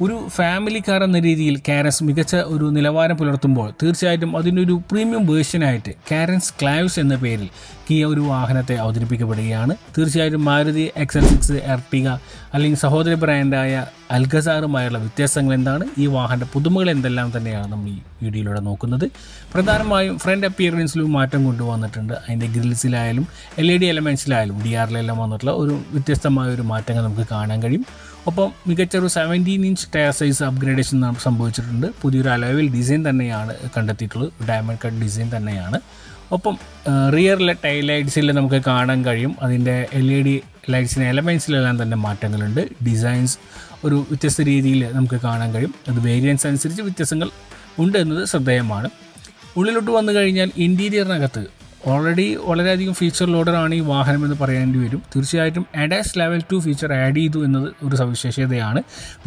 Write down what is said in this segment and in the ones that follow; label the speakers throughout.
Speaker 1: ഒരു family car എന്ന രീതിയിൽ കാരൻസ് മികച്ച ഒരു നിലവാരം പുലർത്തുമ്പോൾ തീർച്ചയായിട്ടും അതിനൊരു പ്രീമിയം വേർഷനായിട്ട് കാരൻസ് ക്ലാവ്സ് എന്ന പേരിൽ കിയ ഒരു വാഹനത്തെ അവതരിപ്പിക്കപ്പെടുകയാണ്. തീർച്ചയായിട്ടും മാരുതി XL6, എർട്ടിഗ അല്ലെങ്കിൽ സഹോദര ബ്രാൻഡായ അൽഗസാറുമായുള്ള വ്യത്യാസങ്ങൾ എന്താണ്, ഈ വാഹന പുതുമകൾ എന്തെല്ലാം തന്നെയാണ് നമ്മൾ ഈ വീഡിയോയിലൂടെ നോക്കുന്നത്. പ്രധാനമായും ഫ്രണ്ട് അപ്പിയറൻസിലും മാറ്റം കൊണ്ടുവന്നിട്ടുണ്ട്. അതിൻ്റെ ഗ്രിൽസിലായാലും LED എലമെൻസിലായാലും DRLെല്ലാം വന്നിട്ടുള്ള ഒരു വ്യത്യസ്തമായ ഒരു മാറ്റങ്ങൾ നമുക്ക് കാണാൻ കഴിയും. ഒപ്പം മികച്ച ഒരു 17 ഇഞ്ച് ടയർ സൈസ് അപ്ഗ്രേഡേഷൻ സംഭവിച്ചിട്ടുണ്ട്. പുതിയൊരു അലോയിൽ ഡിസൈൻ തന്നെയാണ് കണ്ടെത്തിയിട്ടുള്ളത്, ഡയമണ്ട് കട്ട് ഡിസൈൻ തന്നെയാണ്. ഒപ്പം റിയറിലെ ടൈൽ ലൈറ്റ്സിൽ നമുക്ക് കാണാൻ കഴിയും അതിൻ്റെ LED ലൈറ്റ്സിൻ്റെ എലമെൻസിലെല്ലാം തന്നെ മാറ്റങ്ങളുണ്ട്. ഡിസൈൻസ് ഒരു വ്യത്യസ്ത രീതിയിൽ നമുക്ക് കാണാൻ കഴിയും. അത് വേരിയൻസ് അനുസരിച്ച് വ്യത്യാസങ്ങൾ ഉണ്ട് എന്നത് ശ്രദ്ധേയമാണ്. ഉള്ളിലോട്ട് വന്നു കഴിഞ്ഞാൽ ഇൻറ്റീരിയറിനകത്ത് ഓൾറെഡി വളരെയധികം ഫീച്ചർ ലോഡറാണ് ഈ വാഹനം എന്ന് പറയേണ്ടി വരും. തീർച്ചയായിട്ടും ADAS ലെവൽ 2 ഫീച്ചർ ആഡ് ചെയ്തു എന്നത് ഒരു സവിശേഷതയാണ്.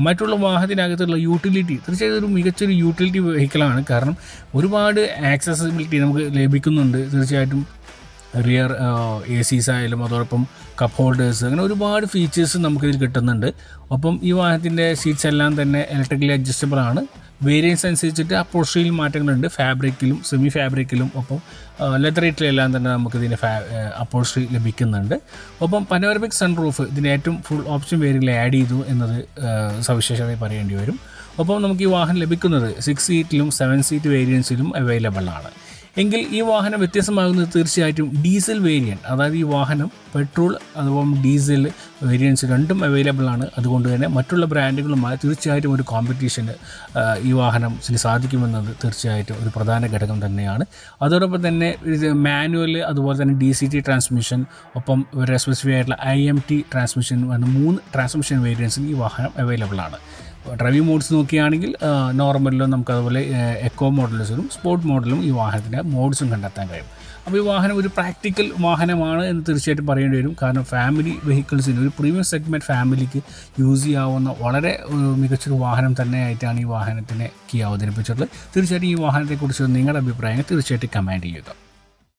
Speaker 1: മറ്റുള്ള വാഹനത്തിനകത്തുള്ള യൂട്ടിലിറ്റി തീർച്ചയായിട്ടും ഒരു മികച്ചൊരു യൂട്ടിലിറ്റി വെഹിക്കിളാണ്. കാരണം ഒരുപാട് ആക്സസിബിലിറ്റി നമുക്ക് ലഭിക്കുന്നുണ്ട്. തീർച്ചയായിട്ടും റിയർ ACs ആയാലും അതോടൊപ്പം കപ്പ് ഹോൾഡേഴ്സ്, അങ്ങനെ ഒരുപാട് ഫീച്ചേഴ്സ് നമുക്കിതിൽ കിട്ടുന്നുണ്ട്. ഒപ്പം ഈ വാഹനത്തിൻ്റെ സീറ്റ്സ് എല്ലാം തന്നെ ഇലക്ട്രിക്കലി അഡ്ജസ്റ്റബിൾ ആണ്. വേരിയൻസ് അനുസരിച്ചിട്ട് അപ്പോൾസ്ട്രിയിൽ മാറ്റങ്ങളുണ്ട്, ഫാബ്രിക്കിലും സെമി ഫാബ്രിക്കിലും ഒപ്പം ലെതറേറ്റിലെല്ലാം തന്നെ നമുക്കിതിൻ്റെ അപ്പോൾസ്ട്രി ലഭിക്കുന്നുണ്ട്. ഒപ്പം പനോരമിക് സൺറൂഫ് ഇതിൻ്റെ ഏറ്റവും ഫുൾ ഓപ്ഷൻ വേരിയൻ്റിൽ ആഡ് ചെയ്തു എന്നത് സവിശേഷമായി പറയേണ്ടി വരും. ഒപ്പം നമുക്ക് ഈ വാഹനം ലഭിക്കുന്നത് 6 സീറ്റിലും 7 സീറ്റ് വേരിയൻസിലും അവൈലബിൾ ആണ്. എങ്കിൽ ഈ വാഹനം വ്യത്യസ്തമാകുന്നത് തീർച്ചയായിട്ടും ഡീസൽ വേരിയൻറ്റ്, അതായത് ഈ വാഹനം പെട്രോൾ അതുപോലെ ഡീസൽ വേരിയൻസ് രണ്ടും അവൈലബിൾ ആണ്. അതുകൊണ്ട് തന്നെ മറ്റുള്ള ബ്രാൻഡുകളുമായി തീർച്ചയായിട്ടും ഒരു കോമ്പറ്റീഷന് ഈ വാഹനത്തിന് സാധിക്കുമെന്നത് തീർച്ചയായിട്ടും ഒരു പ്രധാന ഘടകം തന്നെയാണ്. അതോടൊപ്പം തന്നെ ഇത് മാനുവൽ അതുപോലെ തന്നെ DCT ട്രാൻസ്മിഷൻ, ഒപ്പം ഒരു സ്പെസിഫിക് ആയിട്ടുള്ള IMT ട്രാൻസ്മിഷൻ എന്ന 3 ട്രാൻസ്മിഷൻ വേരിയൻസിൽ ഈ വാഹനം അവൈലബിൾ ആണ്. ഡ്രൈവിംഗ് മോഡ്സ് നോക്കുകയാണെങ്കിൽ നോർമലിലും നമുക്ക് അതുപോലെ എക്കോ മോഡൽസിലും സ്പോർട്ട് മോഡലും ഈ വാഹനത്തിൻ്റെ മോഡ്സും കണ്ടെത്താൻ കഴിയും. അപ്പോൾ ഈ വാഹനം ഒരു പ്രാക്ടിക്കൽ വാഹനമാണ് എന്ന് തീർച്ചയായിട്ടും പറയേണ്ടി വരും. കാരണം ഫാമിലി വെഹിക്കിൾസിന് ഒരു പ്രീമിയം സെഗ്മെൻറ്റ് ഫാമിലിക്ക് യൂസ് ചെയ്യാവുന്ന വളരെ മികച്ചൊരു വാഹനം തന്നെയായിട്ടാണ് ഈ വാഹനത്തിനെ കിയ അവതരിപ്പിച്ചിട്ടുള്ളത്. തീർച്ചയായിട്ടും ഈ വാഹനത്തെക്കുറിച്ച് നിങ്ങളുടെ അഭിപ്രായങ്ങൾ തീർച്ചയായിട്ടും കമൻറ്റ് ചെയ്യുക.